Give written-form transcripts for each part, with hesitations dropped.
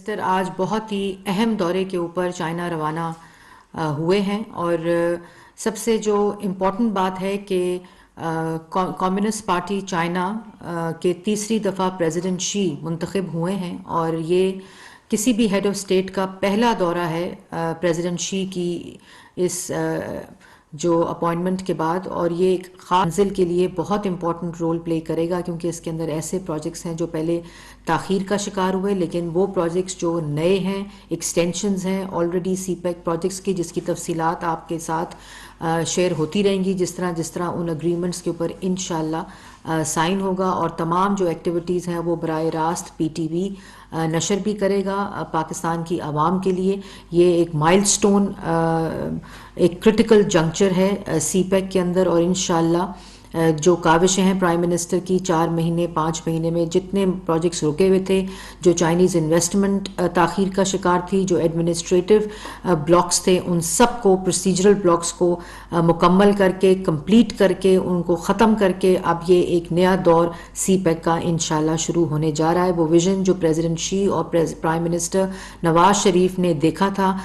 Minister آج بہت ہی اہم دورے کے اوپر چائنا روانہ ہوئے ہیں، اور سب سے جو امپورٹنٹ بات ہے کہ کمیونسٹ پارٹی چائنا کے تیسری دفعہ پریزیڈنٹ شی منتخب ہوئے ہیں، اور یہ کسی بھی ہیڈ آف اسٹیٹ کا پہلا دورہ ہے پریزیڈنٹ شی کی اس جو اپوائنٹمنٹ کے بعد، اور یہ ایک خاص منزل کے لیے بہت امپورٹنٹ رول پلے کرے گا، کیونکہ اس کے اندر ایسے پروجیکٹس ہیں جو پہلے تاخیر کا شکار ہوئے، لیکن وہ پروجیکٹس جو نئے ہیں، ایکسٹینشنز ہیں آلریڈی سی پیک پروجیکٹس کی، جس کی تفصیلات آپ کے ساتھ شیئر ہوتی رہیں گی جس طرح ان اگریمنٹس کے اوپر انشاءاللہ سائن ہوگا، اور تمام جو ایکٹیویٹیز ہیں وہ براہ راست پی ٹی وی نشر بھی کرے گا پاکستان کی عوام کے لیے۔ یہ ایک مائل سٹون، ایک کرٹیکل جنکچر ہے سی پیک کے اندر، اور انشاءاللہ جو کاوشیں ہیں پرائم منسٹر کی 4 مہینے 5 مہینے میں جتنے پروجیکٹس رکے ہوئے تھے، جو چائنیز انویسٹمنٹ تاخیر کا شکار تھی، جو ایڈمنسٹریٹو بلاکس تھے، ان سب کو پروسیجرل بلاکس کو مکمل کر کے کمپلیٹ کر کے ان کو ختم کر کے اب یہ ایک نیا دور سی پیک کا انشاءاللہ شروع ہونے جا رہا ہے۔ وہ ویژن جو پریزیڈنٹ شی اور پرائم منسٹر نواز شریف نے دیکھا تھا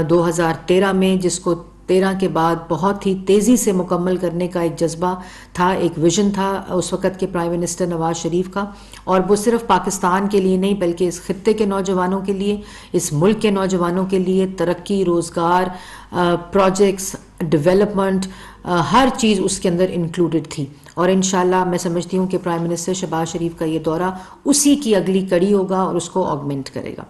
2013 میں، جس کو 13 کے بعد بہت ہی تیزی سے مکمل کرنے کا ایک جذبہ تھا، ایک ویژن تھا اس وقت کے پرائم منسٹر نواز شریف کا، اور وہ صرف پاکستان کے لیے نہیں بلکہ اس خطے کے نوجوانوں کے لیے، اس ملک کے نوجوانوں کے لیے ترقی، روزگار، پروجیکٹس، ڈیولپمنٹ، ہر چیز اس کے اندر انکلوڈڈ تھی، اور انشاءاللہ میں سمجھتی ہوں کہ پرائم منسٹر شہباز شریف کا یہ دورہ اسی کی اگلی کڑی ہوگا اور اس کو آگمنٹ کرے گا۔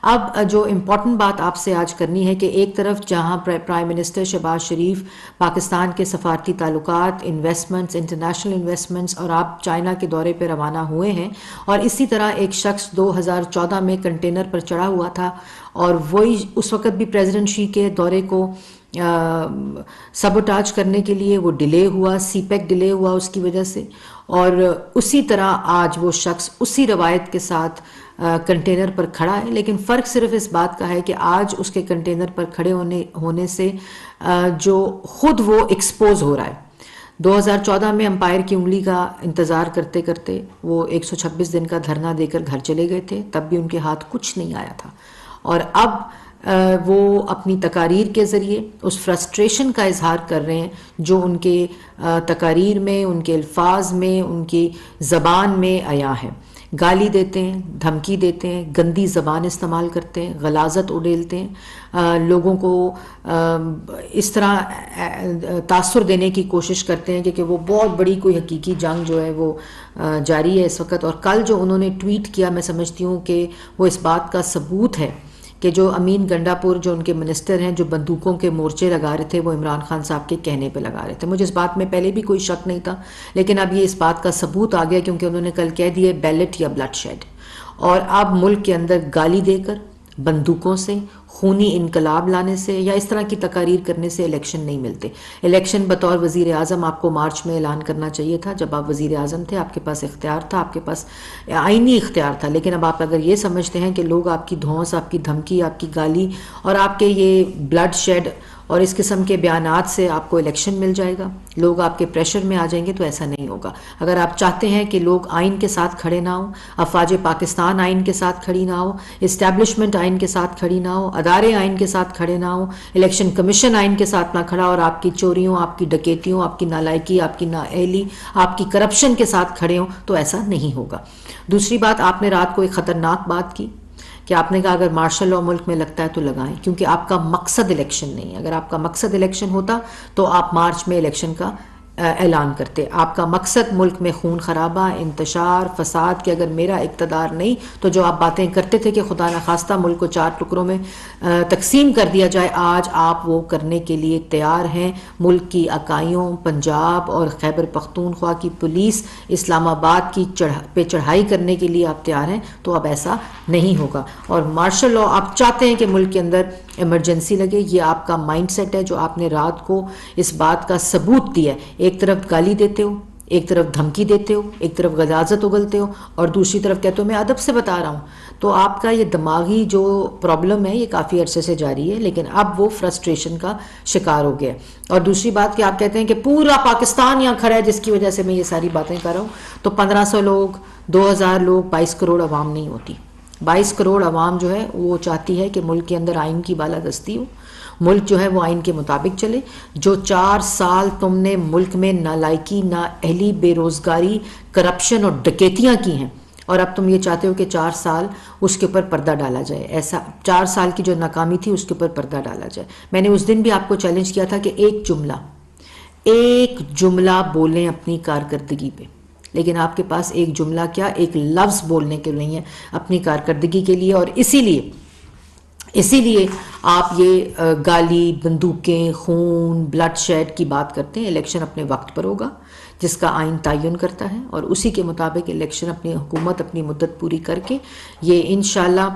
اب جو امپورٹنٹ بات آپ سے آج کرنی ہے کہ ایک طرف جہاں پرائم منسٹر شہباز شریف پاکستان کے سفارتی تعلقات، انویسٹمنٹس، انٹرنیشنل انویسٹمنٹس، اور آپ چائنا کے دورے پہ روانہ ہوئے ہیں، اور اسی طرح ایک شخص 2014 میں کنٹینر پر چڑھا ہوا تھا، اور وہی اس وقت بھی پریزیڈنٹ شی کے دورے کو سبوٹاج کرنے کے لیے وہ ڈیلے ہوا، سی پیک ڈیلے ہوا اس کی وجہ سے، اور اسی طرح آج وہ شخص اسی روایت کے ساتھ کنٹینر پر کھڑا ہے، لیکن فرق صرف اس بات کا ہے کہ آج اس کے کنٹینر پر کھڑے ہونے سے جو خود وہ ایکسپوز ہو رہا ہے۔ 2014 میں امپائر کی انگلی کا انتظار کرتے کرتے وہ 126 دن کا دھرنا دے کر گھر چلے گئے تھے، تب بھی ان کے ہاتھ کچھ نہیں آیا تھا، اور اب وہ اپنی تقاریر کے ذریعے اس فرسٹریشن کا اظہار کر رہے ہیں جو ان کے تقاریر میں، ان کے الفاظ میں، ان کی زبان میں عیاں ہے۔ گالی دیتے ہیں، دھمکی دیتے ہیں، گندی زبان استعمال کرتے ہیں، غلاظت اڈیلتے ہیں، لوگوں کو اس طرح تاثر دینے کی کوشش کرتے ہیں کہ وہ بہت بڑی کوئی حقیقی جنگ جو ہے وہ جاری ہے اس وقت۔ اور کل جو انہوں نے ٹویٹ کیا، میں سمجھتی ہوں کہ وہ اس بات کا ثبوت ہے کہ جو امین گنڈا پور جو ان کے منسٹر ہیں، جو بندوقوں کے مورچے لگا رہے تھے، وہ عمران خان صاحب کے کہنے پہ لگا رہے تھے۔ مجھے اس بات میں پہلے بھی کوئی شک نہیں تھا، لیکن اب یہ اس بات کا ثبوت آ گیا کیونکہ انہوں نے کل کہہ دیا بیلٹ یا بلڈ شیڈ، اور اب ملک کے اندر گالی دے کر، بندوقوں سے، خونی انقلاب لانے سے یا اس طرح کی تقاریر کرنے سے الیکشن نہیں ملتے۔ الیکشن بطور وزیر اعظم آپ کو مارچ میں اعلان کرنا چاہیے تھا، جب آپ وزیر اعظم تھے، آپ کے پاس اختیار تھا، آپ کے پاس آئینی اختیار تھا، لیکن اب آپ اگر یہ سمجھتے ہیں کہ لوگ آپ کی دھونس، آپ کی دھمکی، آپ کی گالی اور آپ کے یہ بلڈ شیڈ اور اس قسم کے بیانات سے آپ کو الیکشن مل جائے گا، لوگ آپ کے پریشر میں آ جائیں گے، تو ایسا نہیں ہوگا۔ اگر آپ چاہتے ہیں کہ لوگ آئین کے ساتھ کھڑے نہ ہوں، افواج پاکستان آئین کے ساتھ کھڑی نہ ہو، اسٹیبلشمنٹ آئین کے ساتھ کھڑی نہ ہو، ادارے آئین کے ساتھ کھڑے نہ ہوں، الیکشن کمیشن آئین کے ساتھ نہ کھڑا، اور آپ کی چوریوں، آپ کی ڈکیتیوں، آپ کی نالائکی، آپ کی نااہلی، آپ کی کرپشن کے ساتھ کھڑے ہوں، تو ایسا نہیں ہوگا۔ دوسری بات، آپ نے رات کو ایک خطرناک بات کی کہ آپ نے کہا اگر مارشل لاء ملک میں لگتا ہے تو لگائیں، کیونکہ آپ کا مقصد الیکشن نہیں ہے۔ اگر آپ کا مقصد الیکشن ہوتا تو آپ مارچ میں الیکشن کا اعلان کرتے۔ آپ کا مقصد ملک میں خون خرابہ، انتشار، فساد، کہ اگر میرا اقتدار نہیں تو جو آپ باتیں کرتے تھے کہ خدا نخواستہ ملک کو 4 ٹکڑوں میں تقسیم کر دیا جائے، آج آپ وہ کرنے کے لیے تیار ہیں۔ ملک کی اکائیوں، پنجاب اور خیبر پختونخوا کی پولیس، اسلام آباد کی پہ چڑھائی کرنے کے لیے آپ تیار ہیں، تو اب ایسا نہیں ہوگا۔ اور مارشل لاء آپ چاہتے ہیں کہ ملک کے اندر ایمرجنسی لگے، یہ آپ کا مائنڈ سیٹ ہے جو آپ نے رات کو اس بات کا ثبوت دیا ہے۔ ایک طرف گالی دیتے ہو، ایک طرف دھمکی دیتے ہو، ایک طرف غلاظت اگلتے ہو، اور دوسری طرف کہتے ہو میں ادب سے بتا رہا ہوں، تو آپ کا یہ دماغی جو پرابلم ہے یہ کافی عرصے سے جاری ہے، لیکن اب وہ فرسٹریشن کا شکار ہو گیا ہے۔ اور دوسری بات کہ آپ کہتے ہیں کہ پورا پاکستان یہاں کھڑا ہے جس کی وجہ سے میں یہ ساری باتیں کر رہا ہوں، تو 1500 لوگ، 2000 لوگ، 22 کروڑ عوام نہیں ہوتی۔ 22 کروڑ عوام جو ہے وہ چاہتی ہے کہ ملک کے اندر آئین کی بالادستی ہو، ملک جو ہے وہ آئین کے مطابق چلے. جو 4 سال تم نے ملک میں نالائکی، نااہلی، بے روزگاری، کرپشن اور ڈکیتیاں کی ہیں، اور اب تم یہ چاہتے ہو کہ 4 سال اس کے اوپر پردہ ڈالا جائے. ایسا 4 سال کی جو ناکامی تھی اس کے اوپر پردہ ڈالا جائے. میں نے اس دن بھی آپ کو چیلنج کیا تھا کہ ایک جملہ بولیں اپنی کارکردگی پہ، لیکن آپ کے پاس ایک جملہ کیا، ایک لفظ بولنے کے نہیں ہے اپنی کارکردگی کے لیے. اور اسی لیے آپ یہ گالی، بندوقیں، خون، بلڈ شیڈ کی بات کرتے ہیں. الیکشن اپنے وقت پر ہوگا جس کا آئین تعین کرتا ہے، اور اسی کے مطابق الیکشن اپنی حکومت اپنی مدت پوری کر کے یہ انشاءاللہ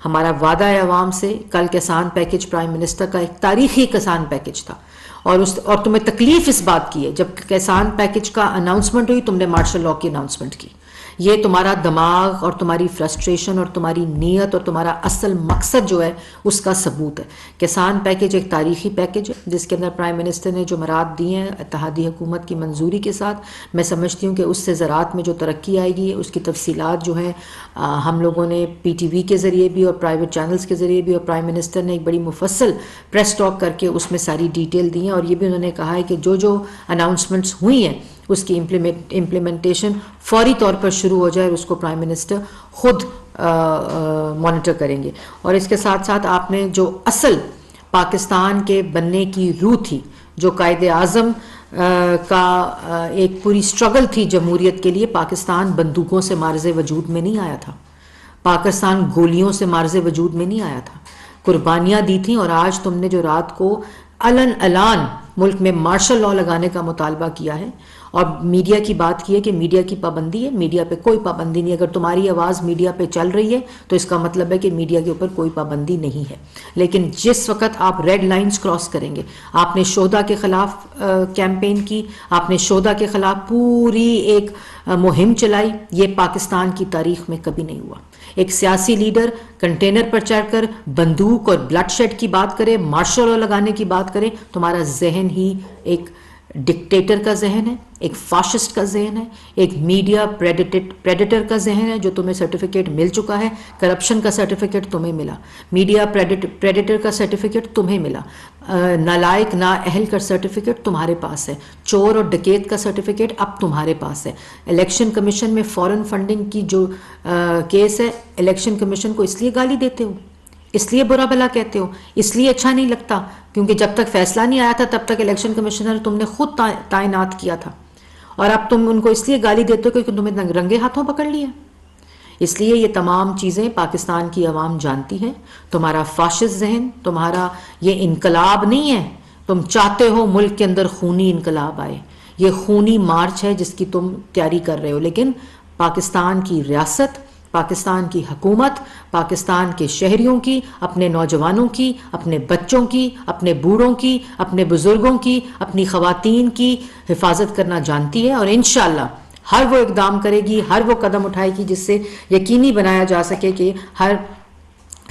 ہمارا وعدہ ہے عوام سے. کل کسان پیکج پرائم منسٹر کا ایک تاریخی کسان پیکج تھا، اور تمہیں تکلیف اس بات کی ہے جب کسان پیکج کا اناؤنسمنٹ ہوئی تم نے مارشل لاء کی اناؤنسمنٹ کی. یہ تمہارا دماغ اور تمہاری فرسٹریشن اور تمہاری نیت اور تمہارا اصل مقصد جو ہے اس کا ثبوت ہے. کسان پیکج ایک تاریخی پیکج ہے جس کے اندر پرائم منسٹر نے جو مراد دی ہیں اتحادی حکومت کی منظوری کے ساتھ. میں سمجھتی ہوں کہ اس سے زراعت میں جو ترقی آئے گی اس کی تفصیلات جو ہیں ہم لوگوں نے پی ٹی وی کے ذریعے بھی اور پرائیویٹ چینلز کے ذریعے بھی، اور پرائم منسٹر نے ایک بڑی مفصل پریس ٹاک کر کے اس میں ساری ڈیٹیل دی ہیں. اور یہ بھی انہوں نے کہا ہے کہ جو اناؤنسمنٹس ہوئی ہیں اس کی امپلیمنٹیشن فوری طور پر شروع ہو جائے، اور اس کو پرائم منسٹر خود مانیٹر کریں گے. اور اس کے ساتھ ساتھ آپ نے جو اصل پاکستان کے بننے کی روح تھی، جو قائد اعظم کا ایک پوری سٹرگل تھی جمہوریت کے لیے، پاکستان بندوقوں سے مارز وجود میں نہیں آیا تھا، پاکستان گولیوں سے مارز وجود میں نہیں آیا تھا، قربانیاں دی تھیں. اور آج تم نے جو رات کو اعلان ملک میں مارشل لاء لگانے کا مطالبہ کیا ہے اور میڈیا کی بات کی ہے کہ میڈیا کی پابندی ہے، میڈیا پہ کوئی پابندی نہیں. اگر تمہاری آواز میڈیا پہ چل رہی ہے تو اس کا مطلب ہے کہ میڈیا کے اوپر کوئی پابندی نہیں ہے. لیکن جس وقت آپ ریڈ لائنز کراس کریں گے، آپ نے شہداء کے خلاف کیمپین کی، آپ نے شہداء کے خلاف پوری ایک مہم چلائی، یہ پاکستان کی تاریخ میں کبھی نہیں ہوا. ایک سیاسی لیڈر کنٹینر پر چڑھ کر بندوق اور بلڈ شیڈ کی بات کرے، مارشل لاء لگانے کی بات کرے، تمہارا ذہن ہی ایک ڈکٹیٹر کا ذہن ہے، ایک فاشسٹ کا ذہن ہے، ایک میڈیا پریڈیٹر کا ذہن ہے جو تمہیں سرٹیفکیٹ مل چکا ہے. کرپشن کا سرٹیفکیٹ تمہیں ملا، میڈیا پریڈیٹر کا سرٹیفکیٹ تمہیں ملا، نالائق نااہل کا سرٹیفکیٹ تمہارے پاس ہے، چور اور ڈکیت کا سرٹیفکیٹ اب تمہارے پاس ہے. الیکشن کمیشن میں فورن فنڈنگ کی جو کیس ہے، الیکشن کمیشن کو اس لیے گالی دیتے ہو، اس لیے برا بھلا کہتے ہو، اس لیے اچھا نہیں لگتا کیونکہ جب تک فیصلہ نہیں آیا تھا تب تک الیکشن کمیشنر تم نے خود تعینات کیا تھا، اور اب تم ان کو اس لیے گالی دیتے ہو کیونکہ تمہیں رنگے ہاتھوں پکڑ لیا. اس لیے یہ تمام چیزیں پاکستان کی عوام جانتی ہیں. تمہارا فاشسٹ ذہن، تمہارا یہ انقلاب نہیں ہے. تم چاہتے ہو ملک کے اندر خونی انقلاب آئے، یہ خونی مارچ ہے جس کی تم تیاری کر رہے ہو. لیکن پاکستان کی ریاست، پاکستان کی حکومت، پاکستان کے شہریوں کی، اپنے نوجوانوں کی، اپنے بچوں کی، اپنے بوڑھوں کی، اپنے بزرگوں کی، اپنی خواتین کی حفاظت کرنا جانتی ہے. اور انشاءاللہ ہر وہ اقدام کرے گی، ہر وہ قدم اٹھائے گی جس سے یقینی بنایا جا سکے کہ ہر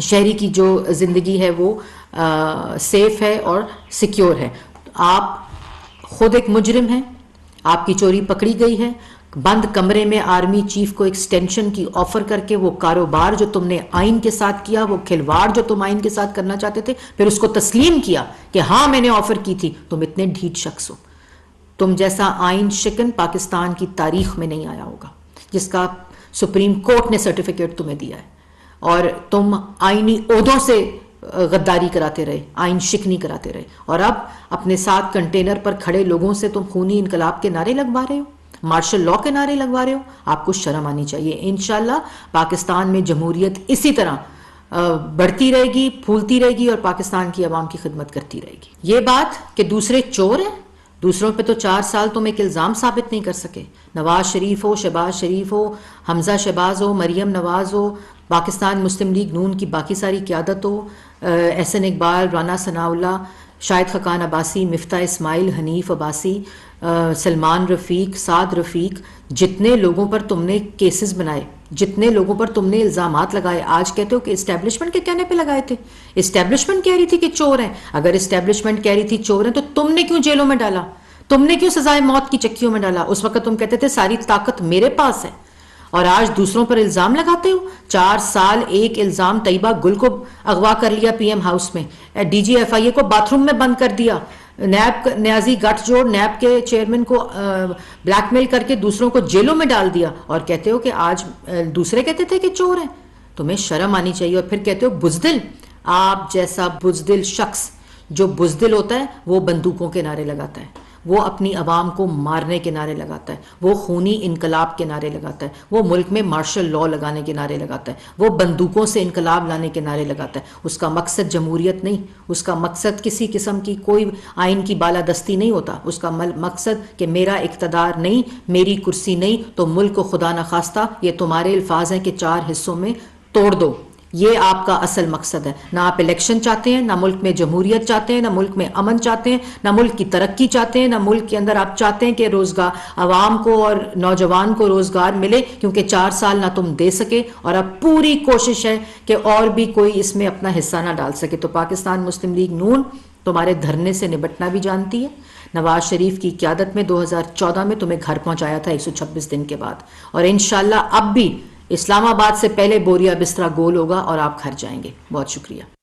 شہری کی جو زندگی ہے وہ سیف ہے اور سیکیور ہے. آپ خود ایک مجرم ہیں، آپ کی چوری پکڑی گئی ہے. بند کمرے میں آرمی چیف کو ایکسٹینشن کی آفر کر کے وہ کاروبار جو تم نے آئین کے ساتھ کیا، وہ کھلواڑ جو تم آئین کے ساتھ کرنا چاہتے تھے، پھر اس کو تسلیم کیا کہ ہاں میں نے آفر کی تھی. تم اتنے ڈھیٹ شخص ہو. تم جیسا آئین شکن پاکستان کی تاریخ میں نہیں آیا ہوگا جس کا سپریم کورٹ نے سرٹیفکیٹ تمہیں دیا ہے. اور تم آئینی عہدوں سے غداری کراتے رہے، آئین شکنی کراتے رہے، اور اب اپنے ساتھ کنٹینر پر کھڑے لوگوں سے تم خونی انقلاب کے نعرے لگوا رہے ہو، مارشل لاء کے نعرے لگوا رہے ہو. آپ کو شرم آنی چاہیے. انشاءاللہ پاکستان میں جمہوریت اسی طرح بڑھتی رہے گی، پھولتی رہے گی اور پاکستان کی عوام کی خدمت کرتی رہے گی. یہ بات کہ دوسرے چور ہیں، دوسروں پہ تو 4 سال تم ایک الزام ثابت نہیں کر سکے. نواز شریف ہو، شہباز شریف ہو، حمزہ شہباز ہو، مریم نواز ہو، پاکستان مسلم لیگ نون کی باقی ساری قیادت ہو، احسن اقبال، رانا ثناءاللہ، شاہد خاقان عباسی، مفتاح اسماعیل، حنیف عباسی، سلمان رفیق، سعد رفیق، جتنے لوگوں پر تم نے کیسز بنائے، جتنے لوگوں پر تم نے الزامات لگائے، آج کہتے ہو کہ اسٹیبلشمنٹ کے کہنے پہ لگائے تھے. اسٹیبلشمنٹ کہہ رہی تھی کہ چور ہیں. اگر اسٹیبلشمنٹ کہہ رہی تھی چور ہیں تو تم نے کیوں جیلوں میں ڈالا؟ تم نے کیوں سزائے موت کی چکیوں میں ڈالا؟ اس وقت تم کہتے تھے ساری طاقت میرے پاس ہے. اور آج دوسروں پر الزام لگاتے ہو. 4 سال ایک الزام، طیبہ گل کو اغوا کر لیا پی ایم ہاؤس میں، ڈی جی ایف آئی اے کو باتھ روم میں بند کر دیا، نیب نیازی گٹھ جوڑ نیب کے چیئرمین کو بلیک میل کر کے دوسروں کو جیلوں میں ڈال دیا، اور کہتے ہو کہ آج دوسرے کہتے تھے کہ چور ہیں. تمہیں شرم آنی چاہیے. اور پھر کہتے ہو بزدل. آپ جیسا بزدل شخص، جو بزدل ہوتا ہے وہ بندوقوں کے نعرے لگاتا ہے، وہ اپنی عوام کو مارنے کے نعرے لگاتا ہے، وہ خونی انقلاب کے نعرے لگاتا ہے، وہ ملک میں مارشل لاء لگانے کے نعرے لگاتا ہے، وہ بندوقوں سے انقلاب لانے کے نعرے لگاتا ہے. اس کا مقصد جمہوریت نہیں، اس کا مقصد کسی قسم کی کوئی آئین کی بالادستی نہیں ہوتا. اس کا مقصد کہ میرا اقتدار نہیں، میری کرسی نہیں تو ملک کو خدا نخواستہ، یہ تمہارے الفاظ ہیں کہ 4 حصوں میں توڑ دو. یہ آپ کا اصل مقصد ہے. نہ آپ الیکشن چاہتے ہیں، نہ ملک میں جمہوریت چاہتے ہیں، نہ ملک میں امن چاہتے ہیں، نہ ملک کی ترقی چاہتے ہیں، نہ ملک کے اندر آپ چاہتے ہیں کہ روزگار عوام کو اور نوجوان کو روزگار ملے، کیونکہ 4 سال نہ تم دے سکے اور اب پوری کوشش ہے کہ اور بھی کوئی اس میں اپنا حصہ نہ ڈال سکے. تو پاکستان مسلم لیگ نون تمہارے دھرنے سے نبٹنا بھی جانتی ہے. نواز شریف کی قیادت میں 2014 میں تمہیں گھر پہنچایا تھا 126 دن کے بعد، اور انشاءاللہ اب بھی اسلام آباد سے پہلے بوریا بسترا گول ہوگا اور آپ گھر جائیں گے. بہت شکریہ.